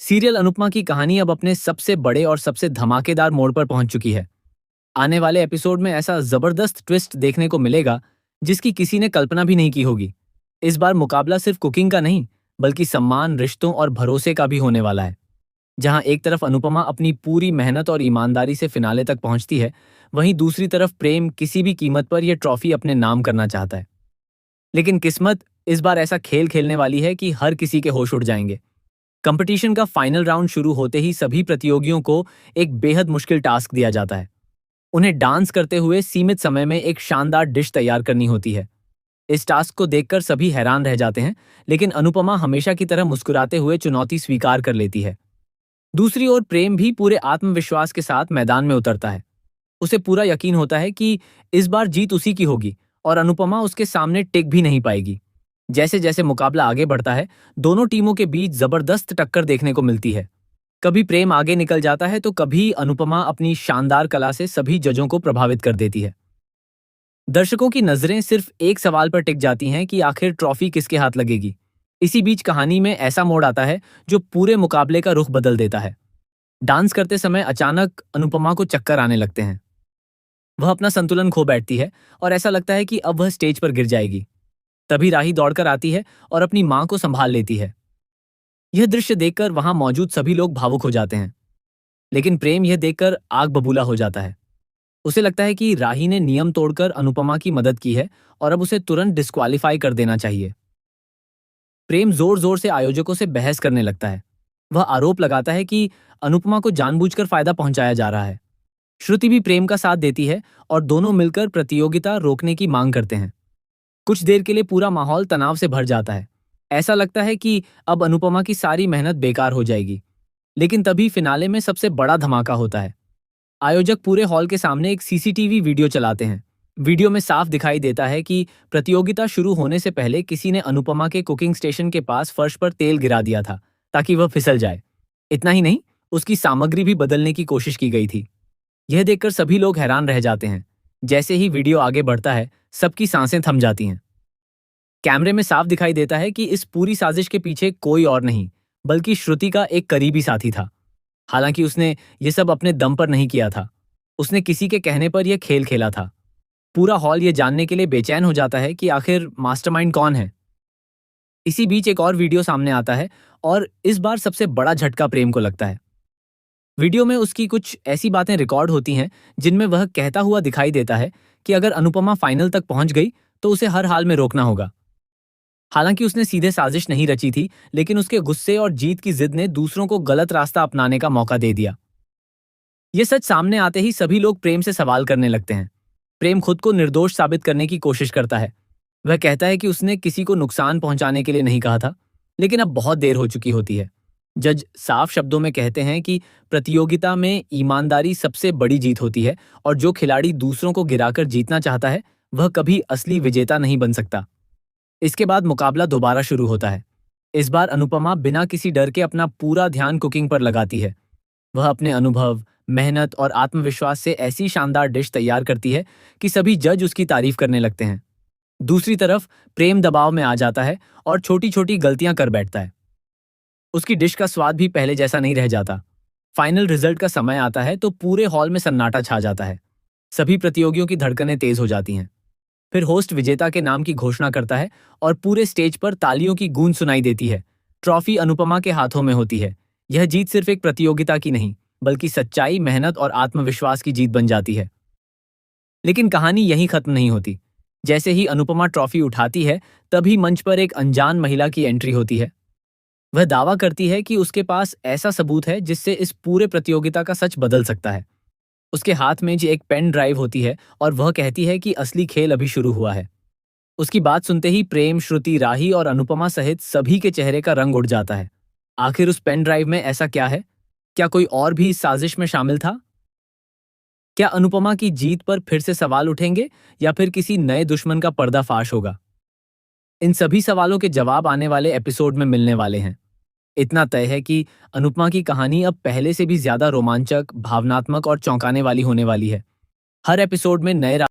Serial Anupama की कहानी अब अपने सबसे बड़े और सबसे धमाकेदार मोड़ पर पहुंच चुकी है। आने वाले एपिसोड में ऐसा जबरदस्त ट्विस्ट देखने को मिलेगा जिसकी किसी ने कल्पना भी नहीं की होगी। इस बार मुकाबला सिर्फ कुकिंग का नहीं, बल्कि सम्मान, रिश्तों और भरोसे का भी होने वाला है। जहां एक तरफ अनुपमा अपनी पूरी मेहनत और ईमानदारी से फिनाले तक पहुंचती है, वहीं दूसरी तरफ प्रेम किसी भी कीमत पर यह ट्रॉफी अपने नाम करना चाहता है। लेकिन किस्मत इस बार ऐसा खेल खेलने वाली है कि हर किसी के होश उड़ जाएंगे। कंपटीशन का फाइनल राउंड शुरू होते ही सभी प्रतियोगियों को एक बेहद मुश्किल टास्क दिया जाता है। उन्हें डांस करते हुए सीमित समय में एक शानदार डिश तैयार करनी होती है। इस टास्क को देखकर सभी हैरान रह जाते हैं, लेकिन अनुपमा हमेशा की तरह मुस्कुराते हुए चुनौती स्वीकार कर लेती है। दूसरी ओर प्रेम भी पूरे आत्मविश्वास के साथ मैदान में उतरता है। उसे पूरा यकीन होता है कि इस बार जीत उसी की होगी और अनुपमा उसके सामने टिक भी नहीं पाएगी। जैसे जैसे मुकाबला आगे बढ़ता है, दोनों टीमों के बीच जबरदस्त टक्कर देखने को मिलती है। कभी प्रेम आगे निकल जाता है तो कभी अनुपमा अपनी शानदार कला से सभी जजों को प्रभावित कर देती है। दर्शकों की नजरें सिर्फ एक सवाल पर टिक जाती हैं कि आखिर ट्रॉफी किसके हाथ लगेगी। इसी बीच कहानी में ऐसा मोड़ आता है जो पूरे मुकाबले का रुख बदल देता है। डांस करते समय अचानक अनुपमा को चक्कर आने लगते हैं। वह अपना संतुलन खो बैठती है और ऐसा लगता है कि अब वह स्टेज पर गिर जाएगी। तभी राही दौड़कर आती है और अपनी मां को संभाल लेती है। यह दृश्य देखकर वहां मौजूद सभी लोग भावुक हो जाते हैं। लेकिन प्रेम यह देखकर आग बबूला हो जाता है। उसे लगता है कि राही ने नियम तोड़कर अनुपमा की मदद की है और अब उसे तुरंत डिस्क्वालीफाई कर देना चाहिए। प्रेम जोर जोर से आयोजकों से बहस करने लगता है। वह आरोप लगाता है कि अनुपमा को जानबूझकर फायदा पहुंचाया जा रहा है। श्रुति भी प्रेम का साथ देती है और दोनों मिलकर प्रतियोगिता रोकने की मांग करते हैं। कुछ देर के लिए पूरा माहौल तनाव से भर जाता है। ऐसा लगता है कि अब अनुपमा की सारी मेहनत बेकार हो जाएगी। लेकिन तभी फिनाले में सबसे बड़ा धमाका होता है। आयोजक पूरे हॉल के सामने एक सीसीटीवी वीडियो चलाते हैं। वीडियो में साफ दिखाई देता है कि प्रतियोगिता शुरू होने से पहले किसी ने अनुपमा के कुकिंग स्टेशन के पास फर्श पर तेल गिरा दिया था ताकि वह फिसल जाए। इतना ही नहीं, उसकी सामग्री भी बदलने की कोशिश की गई थी। यह देखकर सभी लोग हैरान रह जाते हैं। जैसे ही वीडियो आगे बढ़ता है, सबकी सांसें थम जाती हैं। कैमरे में साफ दिखाई देता है कि इस पूरी साजिश के पीछे कोई और नहीं, बल्कि श्रुति का एक करीबी साथी था। हालांकि उसने ये सब अपने दम पर नहीं किया था। उसने किसी के कहने पर यह खेल खेला था। पूरा हॉल ये जानने के लिए बेचैन हो जाता है कि आखिर मास्टरमाइंड कौन है। इसी बीच एक और वीडियो सामने आता है और इस बार सबसे बड़ा झटका प्रेम को लगता है। वीडियो में उसकी कुछ ऐसी बातें रिकॉर्ड होती हैं जिनमें वह कहता हुआ दिखाई देता है कि अगर अनुपमा फाइनल तक पहुंच गई तो उसे हर हाल में रोकना होगा। हालांकि उसने सीधे साजिश नहीं रची थी, लेकिन उसके गुस्से और जीत की जिद ने दूसरों को गलत रास्ता अपनाने का मौका दे दिया। ये सच सामने आते ही सभी लोग प्रेम से सवाल करने लगते हैं। प्रेम खुद को निर्दोष साबित करने की कोशिश करता है। वह कहता है कि उसने किसी को नुकसान पहुंचाने के लिए नहीं कहा था, लेकिन अब बहुत देर हो चुकी होती है। जज साफ शब्दों में कहते हैं कि प्रतियोगिता में ईमानदारी सबसे बड़ी जीत होती है और जो खिलाड़ी दूसरों को गिराकर जीतना चाहता है, वह कभी असली विजेता नहीं बन सकता। इसके बाद मुकाबला दोबारा शुरू होता है। इस बार अनुपमा बिना किसी डर के अपना पूरा ध्यान कुकिंग पर लगाती है। वह अपने अनुभव, मेहनत और आत्मविश्वास से ऐसी शानदार डिश तैयार करती है कि सभी जज उसकी तारीफ करने लगते हैं। दूसरी तरफ प्रेम दबाव में आ जाता है और छोटी छोटी गलतियां कर बैठता है। उसकी डिश का स्वाद भी पहले जैसा नहीं रह जाता। फाइनल रिजल्ट का समय आता है तो पूरे हॉल में सन्नाटा छा जाता है। सभी प्रतियोगियों की धड़कनें तेज हो जाती हैं। फिर होस्ट विजेता के नाम की घोषणा करता है और पूरे स्टेज पर तालियों की गूंज सुनाई देती है। ट्रॉफी अनुपमा के हाथों में होती है। यह जीत सिर्फ एक प्रतियोगिता की नहीं, बल्कि सच्चाई, मेहनत और आत्मविश्वास की जीत बन जाती है। लेकिन कहानी यहीं खत्म नहीं होती। जैसे ही अनुपमा ट्रॉफी उठाती है, तभी मंच पर एक अनजान महिला की एंट्री होती है। वह दावा करती है कि उसके पास ऐसा सबूत है जिससे इस पूरे प्रतियोगिता का सच बदल सकता है। उसके हाथ में जो एक पेन ड्राइव होती है और वह कहती है कि असली खेल अभी शुरू हुआ है। उसकी बात सुनते ही प्रेम, श्रुति, राही और अनुपमा सहित सभी के चेहरे का रंग उड़ जाता है। आखिर उस पेन ड्राइव में ऐसा क्या है? क्या कोई और भी इस साजिश में शामिल था? क्या अनुपमा की जीत पर फिर से सवाल उठेंगे या फिर किसी नए दुश्मन का पर्दाफाश होगा? इन सभी सवालों के जवाब आने वाले एपिसोड में मिलने वाले हैं। इतना तय है कि अनुपमा की कहानी अब पहले से भी ज्यादा रोमांचक, भावनात्मक और चौंकाने वाली होने वाली है। हर एपिसोड में नए